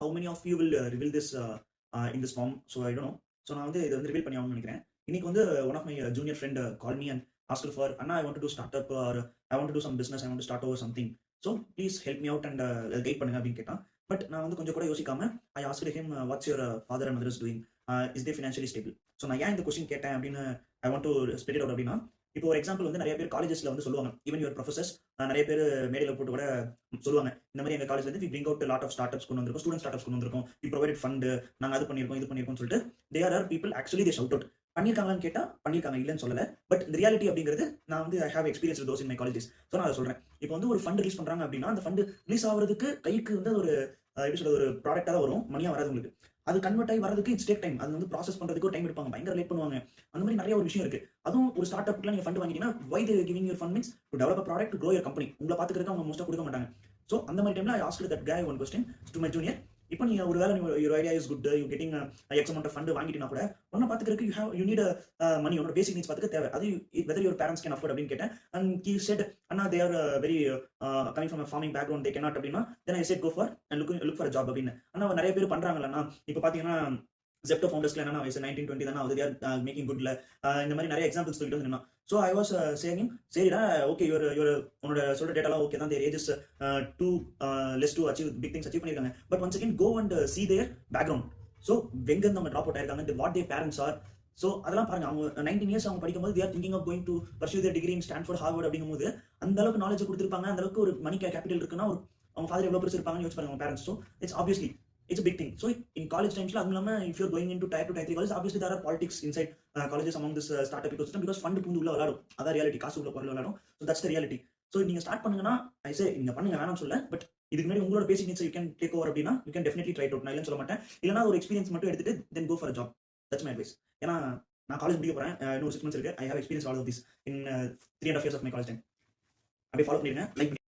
how many of you will reveal this in this form? So I don't know. So நான் வந்து இதை வந்து reveal பண்ணி ஆகணும்னு நினைக்கிறேன். இன்னைக்கு வந்து one of my junior friend call me and ask for அண்ணா I want to do start up or I want to do some business I want to start over something. So please help me out and guide பண்ணுங்க அப்படின்னு கேட்டான். But நான் வந்து கொஞ்சம் கூட யோசிக்காம I asked him what's your father and mother is doing, is they financially stable. So நான் ஏன் இந்த கொஸ்டின் கேட்டேன் அப்படின்னு I want to spit it out அப்படின்னா, இப்போ ஒரு எக்ஸாம்பிள் வந்து நிறைய பேர் காலேஜஸ்ல வந்து சொல்லுவாங்க, ஈவன் யுவர் ப்ரொஃபசர்ஸ் நிறைய பேர் மேடையில் போட்டு கூட சொல்லுவாங்க, இந்த மாதிரி எங்க காலேஜ்ல இருந்து we bring out lot of start ups கொண்டு வந்திருக்கோம், ஸ்டூடெண்ட் ஸ்டார்ட் அப்ஸ் கொண்டு வந்திருக்கோம், வி ப்ரொவைட் ஃபண்ட், நாங்கள் அது பண்ணியிருக்கோம் இது பண்ணியிருக்கோம் சொல்லிட்டு they are people actually they shout out. பண்ணியிருக்காங்களான்னு கேட்டால் பண்ணியிருக்காங்க, இல்லைன்னு சொல்லலை. பட் இந்த ரியாலிட்டி அப்படிங்கிறது நான் வந்து I have experience those in my colleges. So நான் அதை சொல்றேன். இப்போ வந்து ஒரு ஃபண்ட் ரிலீஸ் பண்றாங்க அப்படின்னா அந்த ஃபண்ட் ரிலீஸ் ஆகிறதுக்கு கைக்கு வந்து ஒரு எப்படி சொல்றது, ஒரு ப்ராடக்டாக தான் வரும், மணியாக வராது உங்களுக்கு. அது கன்வெர்ட் ஆகி வரதுக்கு இட்ஸ் டேக் டைம். அது வந்து ப்ராசஸ் பண்றதுக்கு டைம் எடுப்பாங்க, பயங்கர லேட் பண்ணுவாங்க. அந்த மாதிரி நிறைய ஒரு விஷயம் இருக்கு. அதுவும் ஒரு ஸ்டார்ட் அப்க்குலாம் நீங்க ஃபண்ட் வாங்கிட்டீங்கன்னா why they giving your fund means to develop a product to grow your company. உங்களை பார்த்துக்கிறதுக்கு அவங்க மோஸ்ட்டாக கொடுக்க மாட்டாங்க. ஸோ அந்த மாதிரி டைம்ல I asked that guy one question to my junior. இப்போ நீங்க ஒரு வேலை your idea is good, you getting X amount of fund வாங்கிட்டீங்கன்னா கூட ஒன்றை பார்த்துக்கிறதுக்கு யூ நீட் மணி, உன்னோட பேசிக் நீட்ஸ் பார்த்துக்க தேவை. அது whether your parents can afford அப்படின்னு கேட்டேன். அண்ட் ஹி செட் அண்ணா they are very coming from farming background, they cannot அப்படின்னா then I said go for and look for job அப்படின்னு. ஆனால் நிறைய பேர் பண்றாங்கல்லண்ணா. இப்போ பார்த்தீங்கன்னா ஜெப்டோ ஃபவுண்டர்ஸ்ல என்னன்னா வயசு 19-20 தானே ஆகுது, தேர் மேக்கிங் குட்ல. இந்த மாதிரி நிறைய எக்ஸாம்பிள்ஸ் சொல்லிட்டு வந்து. ஸோ ஐ வாஸ் சேயிங் சரிடா ஓகே யுவர் உன்னோட சொல்ற டேட்டாலாம் ஓகே தான், their ages too less to achieve big things achieve பண்ணியிருக்காங்க. But once again go and see their background. So வெங்கன்னு அவங்க ட்ராப் அவுட் ஆயிருக்காங்க, what their parents are. So அதெல்லாம் பாருங்க, அவங்க 19 இயர்ஸ் அவங்க படிக்கும்போது they're thinking of going to pursue their degree in Stanford Harvard அப்படிங்கும்போது அந்த அளவுக்கு நாலேஜ் கொடுத்துருப்பாங்க, அந்த அளவுக்கு ஒரு மணி கேபிட்டல் இருக்குன்னா அவங்க ஃபாதர் எவ்வளோ பெருசு இருப்பாங்கன்னு யோசிச்சு பாருங்க அவங்க parents. So it's obviously it's a big thing. So in college times la adum if you're going into tier 2 tier 3 colleges, obviously there are politics inside colleges among this startup ecosystem because fund poondu ulla viladum, adha reality, kaasu ulla porla viladum. So that's the reality. So neenga start pannunga na I say neenga pannunga venam solla, but idhukku munadi ungaloda basic needs you can take over appadina you can definitely try it out. na illan solla matten, illana or experience mattum edutittu then go for a job. That's my advice. Ena na college mudikka poren, no 6 months irukku, I have experienced all of this in 3.5 years of my college time. அப்படியே follow பண்ணிருங்க, like